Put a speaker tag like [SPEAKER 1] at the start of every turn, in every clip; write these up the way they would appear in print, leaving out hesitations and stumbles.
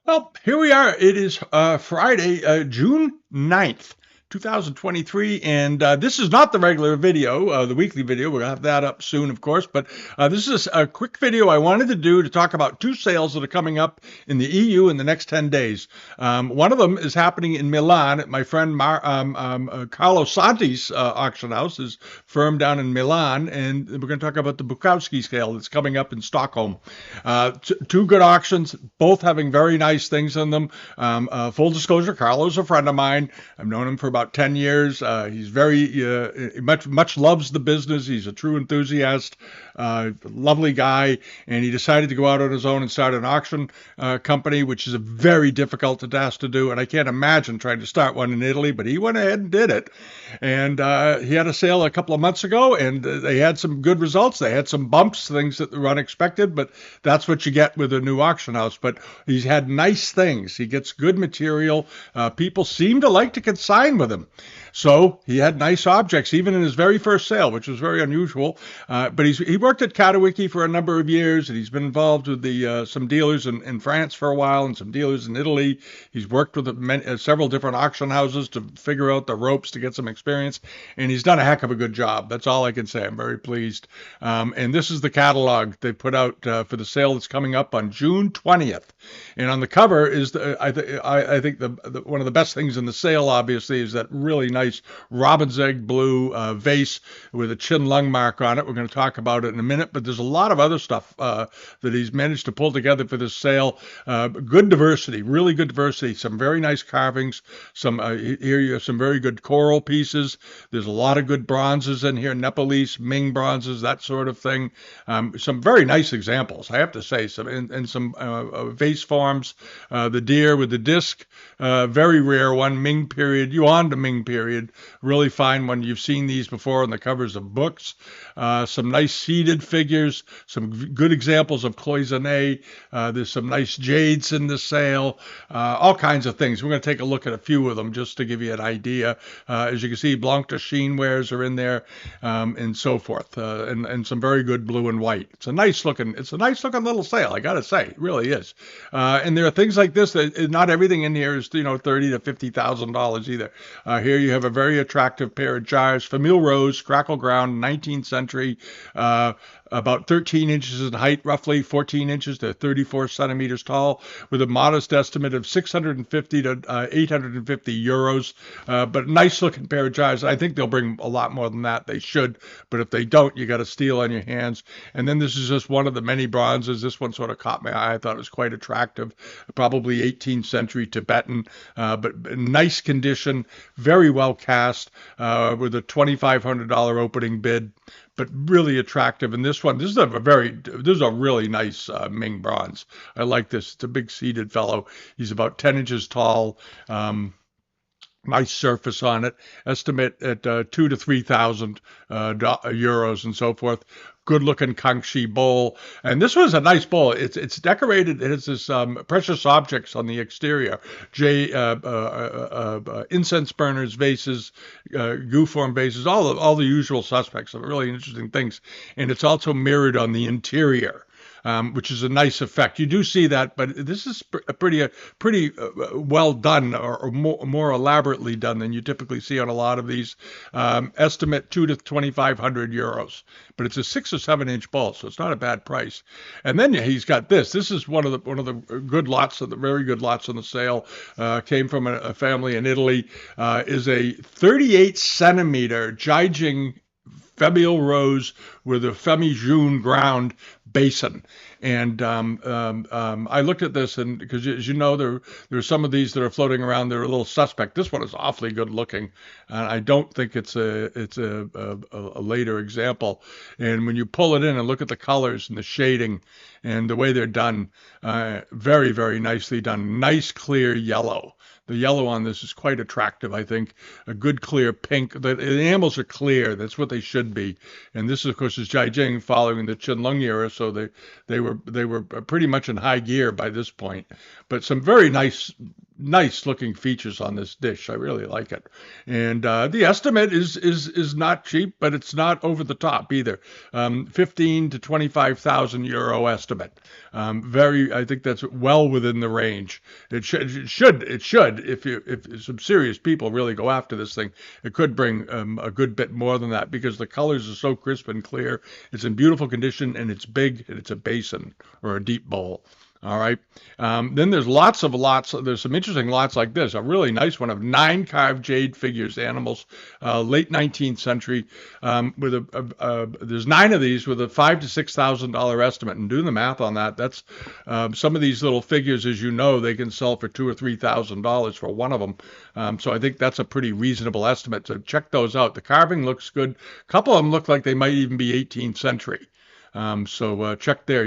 [SPEAKER 1] Well, here we are. It is Friday, June 9th, 2023, and this is not the regular video, the weekly video. We'll have that up soon, of course, but this is a quick video I wanted to do to talk about two sales that are coming up in the EU in the next 10 days. One of them is happening in Milan at my friend Carlo Santi's auction house, his firm down in Milan, and we're going to talk about the Burkowskis sale that's coming up in Stockholm. Two good auctions, both having very nice things in them. Full disclosure, Carlo's a friend of mine. I've known him for about 10 years. He's very much loves the business. He's a true enthusiast, lovely guy, and he decided to go out on his own and start an auction company, which is a very difficult task to do. And I can't imagine trying to start one in Italy, but he went ahead and did it. And he had a sale a couple of months ago, and they had some good results. They had some bumps, things that were unexpected, but that's what you get with a new auction house. But he's had nice things. He gets good material. People seem to like to consign with him. So he had nice objects, even in his very first sale, which was very unusual. But he worked at Katowiki for a number of years, and he's been involved with some dealers in France for a while and some dealers in Italy. He's worked with several different auction houses to figure out the ropes to get some experience, and he's done a heck of a good job. That's all I can say. I'm very pleased. And this is the catalog they put out for the sale that's coming up on June 20th. And on the cover is I think one of the best things in the sale, obviously, is that really nice robin's egg blue vase with a chin lung mark on it. We're going to talk about it in a minute, but there's a lot of other stuff that he's managed to pull together for this sale. Good diversity, really good diversity. Some very nice carvings. Here you have some very good coral pieces. There's a lot of good bronzes in here, Nepalese, Ming bronzes, that sort of thing. Some very nice examples, I have to say. Some vase forms. The deer with the disc, very rare one, Ming period, Yuan to Ming period. Really fine one. You've seen these before on the covers of books. Some nice seated figures, some good examples of cloisonne. There's some nice jades in the sale, all kinds of things. We're going to take a look at a few of them just to give you an idea. As you can see, Blanc de Chine wares are in there, and so forth, and some very good blue and white. It's a nice looking little sale, I got to say. It really is. And there are things like this that not everything in here is $30,000 to $50,000 either. Here you have a very attractive pair of jars, Famille Rose, crackle ground, 19th century, about 13 inches in height, roughly 14 inches to 34 centimeters tall, with a modest estimate of 650 to 850 euros. But nice looking pair of jars. I think they'll bring a lot more than that. They should, but if they don't, you got a steal on your hands. And then this is just one of the many bronzes. This one sort of caught my eye. I thought it was quite attractive. Probably 18th century Tibetan, but nice condition, very well cast, with a $2,500 opening bid, but really attractive. And this is a really nice Ming bronze. I like this. It's a big seated fellow. He's about 10 inches tall. Nice surface on it. Estimate at 2,000 to 3,000 euros and so forth. Good looking Kangxi bowl, and this was a nice bowl. It's decorated. It has this precious objects on the exterior, incense burners, vases, goo form vases, all the usual suspects of really interesting things. And it's also mirrored on the interior. Which is a nice effect. You do see that, but this is pretty well done, or more elaborately done than you typically see on a lot of these. Estimate 2,000 to 2,500 euros, but it's a 6 or 7 inch bowl, so it's not a bad price. And then he's got this. This is one of the good lots, of the very good lots on the sale. Came from a family in Italy. Is a 38 centimeter Jiajing Famille Rose with a Famille Jaune ground basin. And I looked at this, and because as you know, there are some of these that are floating around. They're a little suspect. This one is awfully good looking, and I don't think it's a later example. And when you pull it in and look at the colors and the shading and the way they're done, very, very nicely done. Nice clear yellow. The yellow on this is quite attractive, I think. A good clear pink. The enamels are clear. That's what they should be. And this, of course, is Jiajing following the Qianlong era, so they were pretty much in high gear by this point. But some very nice nice looking features on this dish. I really like it. And the estimate is not cheap, but it's not over the top either. 15 to 25,000 euro estimate. I think that's well within the range. It should. If some serious people really go after this thing, it could bring a good bit more than that because the colors are so crisp and clear. It's in beautiful condition and it's big and it's a basin or a deep bowl. All right. Then there's lots of lots. There's some interesting lots like this. A really nice one of 9 carved jade figures, animals, late 19th century. There's 9 of these with a $5,000 to $6,000 estimate. And doing the math on that, that's some of these little figures, as you know, they can sell for $2,000 or $3,000 for one of them. So I think that's a pretty reasonable estimate. So check those out. The carving looks good. A couple of them look like they might even be 18th century. So check there.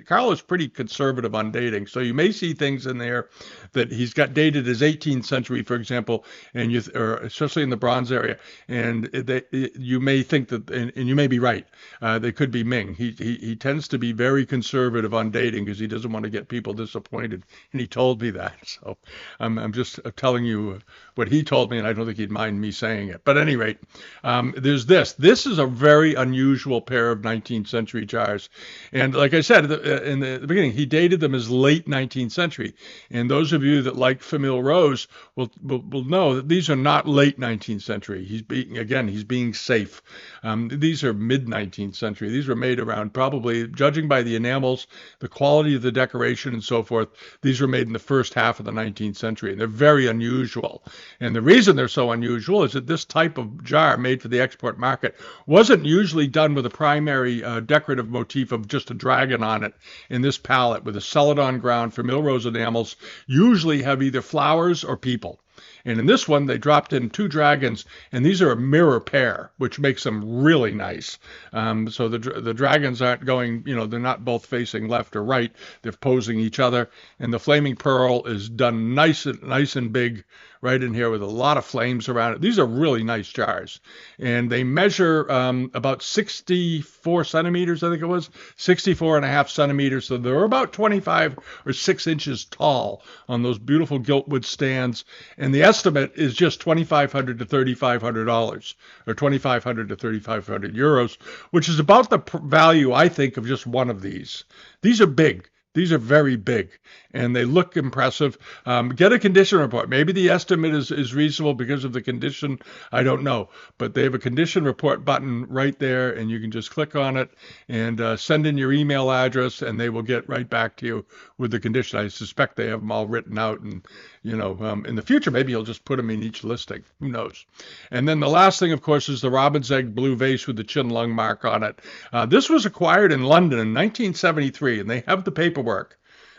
[SPEAKER 1] Carl is pretty conservative on dating, so you may see things in there that he's got dated as 18th century, for example, or especially in the bronze area, and you may think that, and you may be right. They could be Ming. He tends to be very conservative on dating because he doesn't want to get people disappointed, and he told me that. So I'm just telling you what he told me, and I don't think he'd mind me saying it. But at any rate, there's this. This is a very unusual pair of 19th century jars. And like I said in the beginning, he dated them as late 19th century. And those of you that like Famille Rose will know that these are not late 19th century. He's being safe. These are mid 19th century. These were made around, probably, judging by the enamels, the quality of the decoration and so forth, these were made in the first half of the 19th century. And they're very unusual. And the reason they're so unusual is that this type of jar made for the export market wasn't usually done with a primary decorative motif of just a dragon on it. In this palette with a celadon ground, Famille Rose enamels usually have either flowers or people. And in this one, they dropped in 2 dragons, and these are a mirror pair, which makes them really nice. So the dragons aren't going, they're not both facing left or right. They're posing each other, and the flaming pearl is done nice and big right in here with a lot of flames around it. These are really nice jars, and they measure about 64 centimeters, I think it was, 64 and a half centimeters. So they're about 25 or 6 inches tall on those beautiful giltwood stands, and the estimate is just $2,500 to $3,500, or 2,500 to 3,500 euros, which is about the value, I think, of just one of these. These are big. These are very big, and they look impressive. Get a condition report. Maybe the estimate is reasonable because of the condition. I don't know. But they have a condition report button right there, and you can just click on it and send in your email address, and they will get right back to you with the condition. I suspect they have them all written out, and in the future, maybe you'll just put them in each listing. Who knows? And then the last thing, of course, is the robin's egg blue vase with the chin lung mark on it. This was acquired in London in 1973, and they have the paperwork.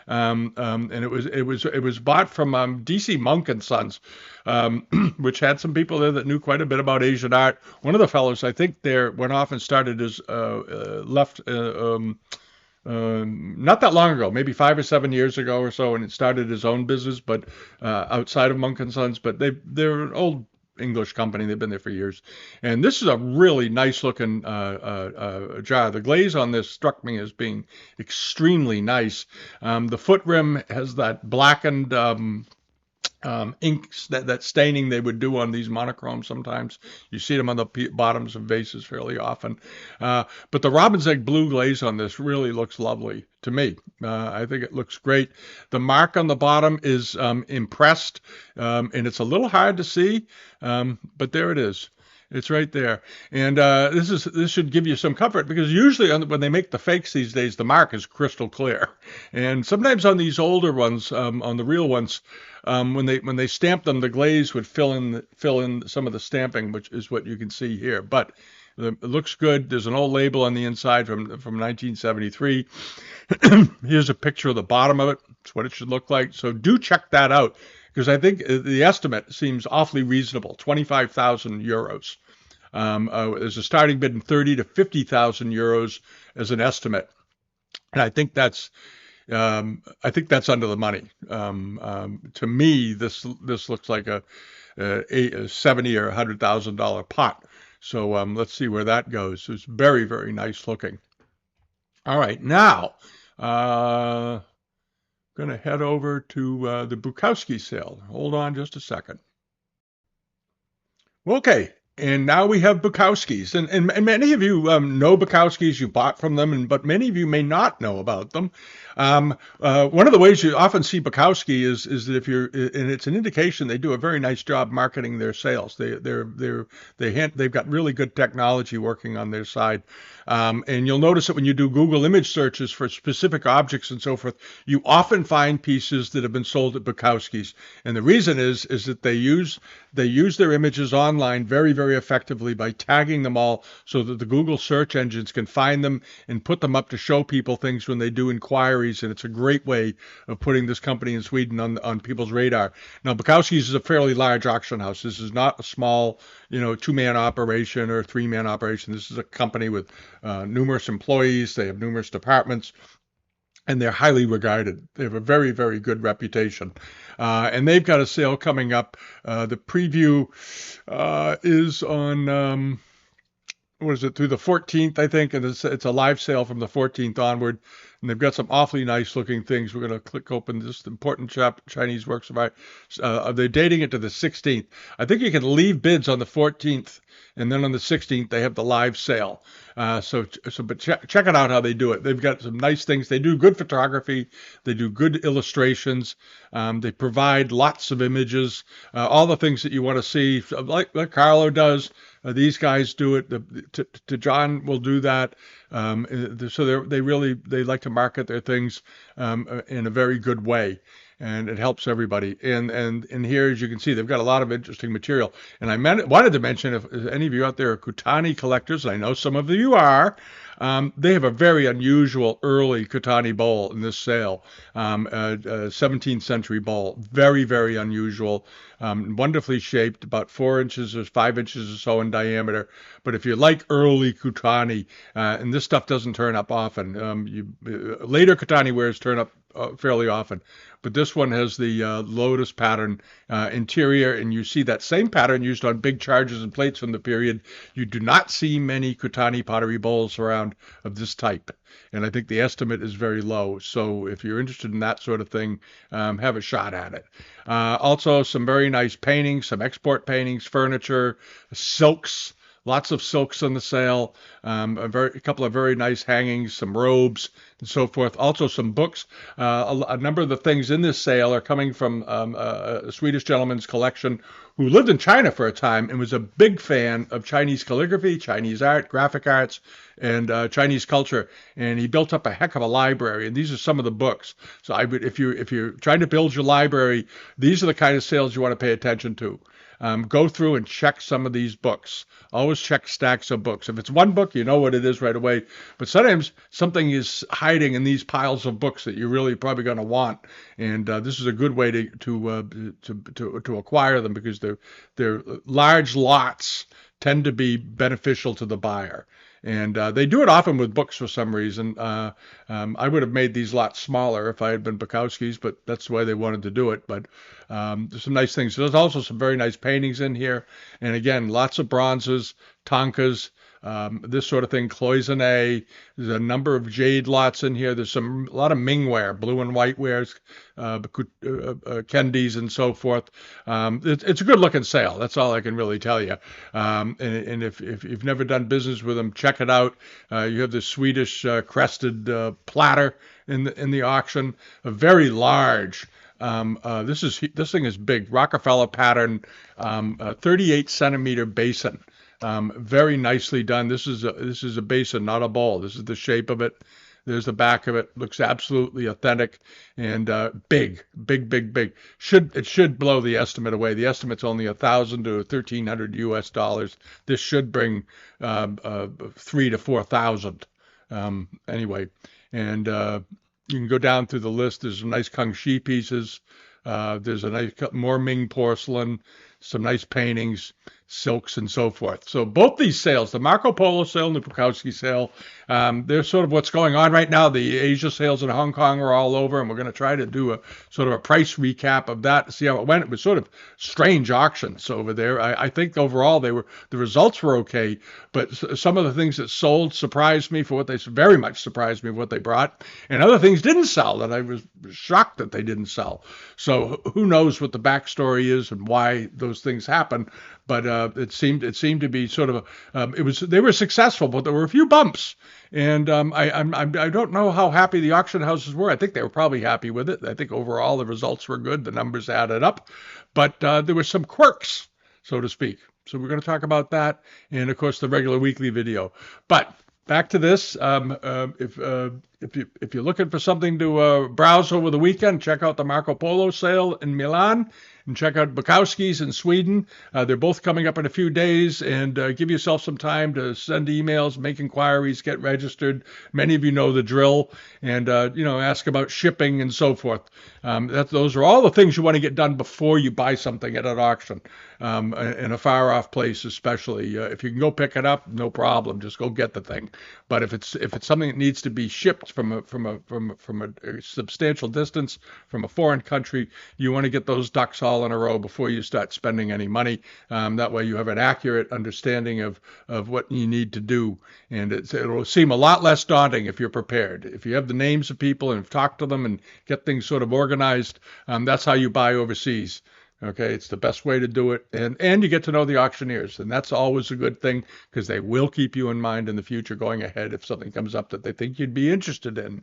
[SPEAKER 1] And it was bought from DC Monk and Sons, which had some people there that knew quite a bit about Asian art. One of the fellows, I think, there went off and started his not that long ago, maybe 5 or 7 years ago or so, and it started his own business, but outside of Monk and Sons. But they're an old English company. They've been there for years. And this is a really nice looking jar. The glaze on this struck me as being extremely nice. The foot rim has that blackened inks, that staining they would do on these monochromes sometimes. You see them on the bottoms of vases fairly often. But the robin's egg blue glaze on this really looks lovely to me. I think it looks great. The mark on the bottom is impressed, and it's a little hard to see, but there it is. It's right there. And this should give you some comfort, because usually when they make the fakes these days, the mark is crystal clear. And sometimes on these older ones, on the real ones, when they stamp them, the glaze would fill in some of the stamping, which is what you can see here. But it looks good. There's an old label on the inside from 1973. Here's a picture of the bottom of it. It's what it should look like. So do check that out, because I think the estimate seems awfully reasonable, 25,000 euros. There's a starting bid in 30 to 50,000 euros as an estimate, and I think that's under the money. To me, this looks like a $70,000 or $100,000 pot. So let's see where that goes. It's very, very nice looking. All right, now. Going to head over to the Burkowskis sale. Hold on just a second. Okay, and now we have Bukowskis, and many of you know Bukowskis. You bought from them, but many of you may not know about them. One of the ways you often see Bukowski is that if you're, and it's an indication they do a very nice job marketing their sales. They've got really good technology working on their side. And you'll notice that when you do Google image searches for specific objects and so forth, you often find pieces that have been sold at Bukowski's. And the reason is that they use their images online very, very effectively by tagging them all so that the Google search engines can find them and put them up to show people things when they do inquiries. And it's a great way of putting this company in Sweden on people's radar. Now, Bukowski's is a fairly large auction house. This is not a small, two-man operation or three-man operation. This is a company with numerous employees. They have numerous departments, and they're highly regarded. They have a very, very good reputation. And they've got a sale coming up. The preview is on, what is it, through the 14th, I think, and it's a live sale from the 14th onward. And they've got some awfully nice looking things. We're going to click open this important Chinese works of art. They're dating it to the 16th. I think you can leave bids on the 14th, and then on the 16th they have the live sale. But check it out how they do it. They've got some nice things. They do good photography. They do good illustrations. They provide lots of images, all the things that you want to see, like Carlo does. These guys do it. To John will do that. So they like to market their things in a very good way, and it helps everybody. And here, as you can see, they've got a lot of interesting material. And I wanted to mention, if any of you out there are Kutani collectors, and I know some of you are, they have a very unusual early Kutani bowl in this sale, a 17th century bowl, very, very unusual, wonderfully shaped, about 4 inches or 5 inches or so in diameter. But if you like early Kutani, and this stuff doesn't turn up often, later Kutani wares turn up fairly often, but this one has the lotus pattern interior, and you see that same pattern used on big chargers and plates from the period. You do not see many Kutani pottery bowls around of this type, and I think the estimate is very low. So if you're interested in that sort of thing, have a shot at it. Also, some very nice paintings, some export paintings, furniture, silks. Lots of silks on the sale, a couple of very nice hangings, some robes, and so forth. Also some books. A number of the things in this sale are coming from a Swedish gentleman's collection who lived in China for a time and was a big fan of Chinese calligraphy, Chinese art, graphic arts, and Chinese culture. And he built up a heck of a library. And these are some of the books. So if you're trying to build your library, these are the kind of sales you want to pay attention to. Go through and check some of these books. Always check stacks of books. If it's one book, you know what it is right away. But sometimes something is hiding in these piles of books that you're really probably going to want. And this is a good way to acquire them, because they're large lots tend to be beneficial to the buyer. And they do it often with books for some reason. I would have made these lots smaller if I had been Bukowski's, but that's the way they wanted to do it. But there's some nice things. There's also some very nice paintings in here. And again, lots of bronzes, tonkas, this sort of thing, cloisonne. There's a number of jade lots in here. There's a lot of Ming ware, blue and white wares, kendis and so forth. It's a good looking sale. That's all I can really tell you. And if you've never done business with them, check it out. You have this Swedish crested platter in the auction, a very large. This thing is big, Rockefeller pattern, 38 centimeter basin. Very nicely done. This is a basin, not a bowl. This is the shape of it. There's the back of it. Looks absolutely authentic and big. It should blow the estimate away. The estimate's only $1,000 to $1,300 US. This should bring 3,000 to 4,000. Anyway, and you can go down through the list. There's some nice Kangxi pieces. There's a nice more Ming porcelain, some nice paintings, silks, and so forth. So both these sales, the Marcopolo sale and the Burkowskis sale, they're sort of what's going on right now. The Asia sales in Hong Kong are all over, and we're going to try to do a sort of a price recap of that to see how it went. It was sort of strange auctions over there. I think overall the results were okay, but some of the things that sold surprised me for what they very much surprised me what they brought, and other things didn't sell that I was shocked that they didn't sell. So who knows what the backstory is and why those things happen? But it seemed to be sort of they were successful, but there were a few bumps, and I don't know how happy the auction houses were. I think they were probably happy with it. I think overall the results were good, the numbers added up, but there were some quirks, so to speak. So we're going to talk about that, and of course the regular weekly video. But back to this. If you're looking for something to browse over the weekend, check out the Marcopolo sale in Milan, and check out Burkowskis in Sweden. They're both coming up in a few days, and give yourself some time to send emails, make inquiries, get registered. Many of you know the drill, and ask about shipping and so forth. Those are all the things you want to get done before you buy something at an auction, in a far off place especially. If you can go pick it up, no problem, just go get the thing. But if it's something that needs to be shipped from a substantial distance, from a foreign country, you want to get those ducks all in a row before you start spending any money. That way you have an accurate understanding of what you need to do, and it'll seem a lot less daunting if you're prepared. If you have the names of people and talk to them and get things sort of organized, that's how you buy overseas. Okay, it's the best way to do it, and you get to know the auctioneers, and that's always a good thing because they will keep you in mind in the future going ahead if something comes up that they think you'd be interested in,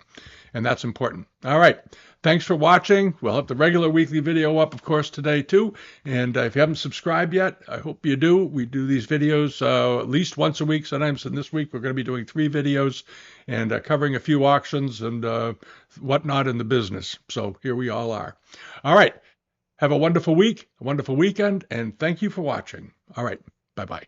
[SPEAKER 1] and that's important. All right, thanks for watching. We'll have the regular weekly video up, of course, today too, and if you haven't subscribed yet, I hope you do. We do these videos at least once a week sometimes, and this week we're going to be doing 3 videos and covering a few auctions and whatnot in the business. So here we all are. All right. Have a wonderful week, a wonderful weekend, and thank you for watching. All right, bye-bye.